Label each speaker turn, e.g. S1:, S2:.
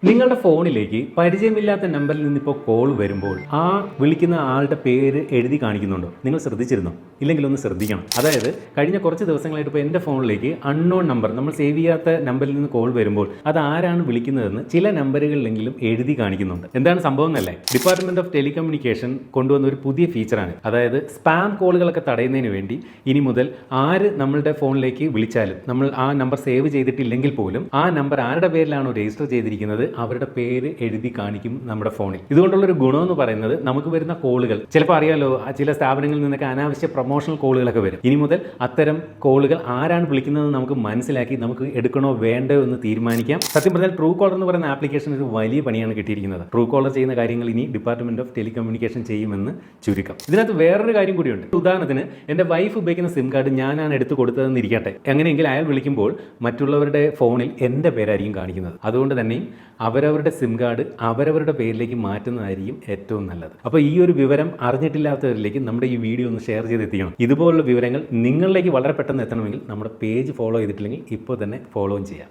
S1: നിങ്ങളുടെ ഫോണിലേക്ക് പരിചയമില്ലാത്ത നമ്പറിൽ നിന്ന് ഇപ്പോൾ കോൾ വരുമ്പോൾ ആ വിളിക്കുന്ന ആളുടെ പേര് എഴുതി കാണിക്കുന്നുണ്ടോ? നിങ്ങൾ ശ്രദ്ധിച്ചിരുന്നോ? ഇല്ലെങ്കിൽ ഒന്ന് ശ്രദ്ധിക്കണം. അതായത് കഴിഞ്ഞ കുറച്ച് ദിവസങ്ങളായിട്ട് ഇപ്പോൾ എൻ്റെ ഫോണിലേക്ക് അൺനോൺ നമ്പർ, നമ്മൾ സേവ് ചെയ്യാത്ത നമ്പറിൽ നിന്ന് കോൾ വരുമ്പോൾ അത് ആരാണ് വിളിക്കുന്നതെന്ന് ചില നമ്പറുകളിലെങ്കിലും എഴുതി കാണിക്കുന്നുണ്ട്. എന്താണ് സംഭവം എന്നല്ലേ? ഡിപ്പാർട്ട്മെന്റ് ഓഫ് ടെലികമ്മ്യൂണിക്കേഷൻ കൊണ്ടുവന്ന ഒരു പുതിയ ഫീച്ചറാണ്. അതായത് സ്പാം കോളുകളൊക്കെ തടയുന്നതിന് വേണ്ടി ഇനി മുതൽ ആര് നമ്മളുടെ ഫോണിലേക്ക് വിളിച്ചാലും നമ്മൾ ആ നമ്പർ സേവ് ചെയ്തിട്ടില്ലെങ്കിൽ പോലും ആ നമ്പർ ആരുടെ പേരിലാണോ രജിസ്റ്റർ ചെയ്തിരിക്കുന്നത് അവരുടെ പേര് എഴുതി കാണിക്കും നമ്മുടെ ഫോണിൽ. ഇതുകൊണ്ടുള്ളൊരു ഗുണമെന്ന് പറയുന്നത് നമുക്ക് വരുന്ന കോളുകൾ, ചിലപ്പോൾ അറിയാലോ, ചില സ്ഥാപനങ്ങളിൽ നിന്നൊക്കെ അനാവശ്യ പ്രൊമോഷണൽ കോളുകളൊക്കെ വരും. ഇനി മുതൽ അത്തരം കോളുകൾ ആരാണ് വിളിക്കുന്നതെന്ന് നമുക്ക് മനസ്സിലാക്കി നമുക്ക് എടുക്കണോ വേണ്ടോ എന്ന് തീരുമാനിക്കാം. സത്യം പറഞ്ഞാൽ ട്രൂ കോളർ എന്ന് പറയുന്ന ആപ്ലിക്കേഷൻ ഒരു വലിയ പണിയാണ് കിട്ടിയിരിക്കുന്നത്. ട്രൂ കോളർ ചെയ്യുന്ന കാര്യങ്ങൾ ഇനി ഡിപ്പാർട്ട്മെന്റ് ഓഫ് ടെലികമ്മ്യൂണിക്കേഷൻ ചെയ്യുമെന്ന് ചുരുക്കം. ഇതിനകത്ത് വേറൊരു കാര്യം കൂടിയുണ്ട്. ഉദാഹരണത്തിന് എൻ്റെ വൈഫ് ഉപയോഗിക്കുന്ന സിം കാർഡ് ഞാനാണ് എടുത്തു കൊടുത്തതെന്ന് ഇരിക്കട്ടെ. എങ്ങനെയെങ്കിൽ അയാൾ വിളിക്കുമ്പോൾ മറ്റുള്ളവരുടെ ഫോണിൽ എൻ്റെ പേരായിരിക്കും കാണിക്കുന്നത്. അതുകൊണ്ട് തന്നെ അവരവരുടെ സിം കാർഡ് അവരവരുടെ പേരിലേക്ക് മാറ്റുന്നതായിരിക്കും ഏറ്റവും നല്ലത്. അപ്പോൾ ഈ ഒരു വിവരം അറിഞ്ഞിട്ടില്ലാത്തവരിലേക്ക് നമ്മുടെ ഈ വീഡിയോ ഒന്ന് ഷെയർ ചെയ്തെത്തിക്കണം. ഇതുപോലുള്ള വിവരങ്ങൾ നിങ്ങളിലേക്ക് വളരെ പെട്ടെന്ന് എത്തണമെങ്കിൽ നമ്മുടെ പേജ് ഫോളോ ചെയ്തിട്ടില്ലെങ്കിൽ ഇപ്പോൾ തന്നെ ഫോളോയും ചെയ്യാം.